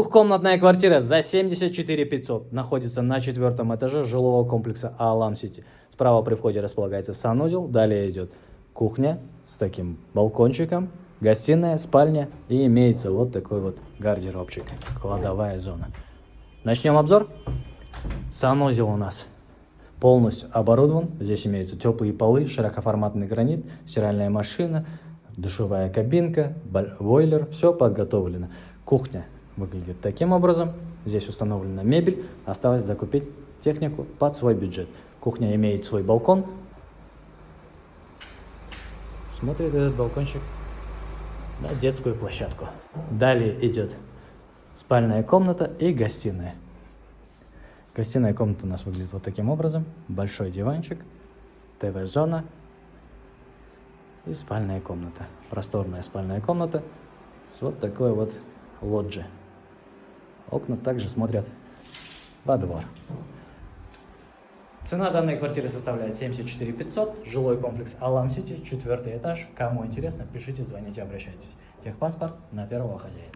Двухкомнатная квартира за 74 500 находится на 4-м этаже жилого комплекса Алам Сити. Справа при входе располагается санузел, далее идет кухня с таким балкончиком, гостиная, спальня и имеется вот такой вот гардеробчик, кладовая зона. Начнем обзор. Санузел у нас полностью оборудован. Здесь имеются теплые полы, широкоформатный гранит, стиральная машина, душевая кабинка, бойлер. Все подготовлено. Кухня выглядит таким образом. Здесь установлена мебель. Осталось докупить технику под свой бюджет. Кухня имеет свой балкон. Смотрит этот балкончик на детскую площадку. Далее идет спальная комната и гостиная. Гостиная комната у нас выглядит вот таким образом. Большой диванчик, ТВ-зона и спальная комната. Просторная спальная комната с вот такой вот лоджией. Окна также смотрят во двор. Цена данной квартиры составляет 74 500. Жилой комплекс Алам Сити, 4-й этаж. Кому интересно, пишите, звоните, обращайтесь. Техпаспорт на первого хозяина.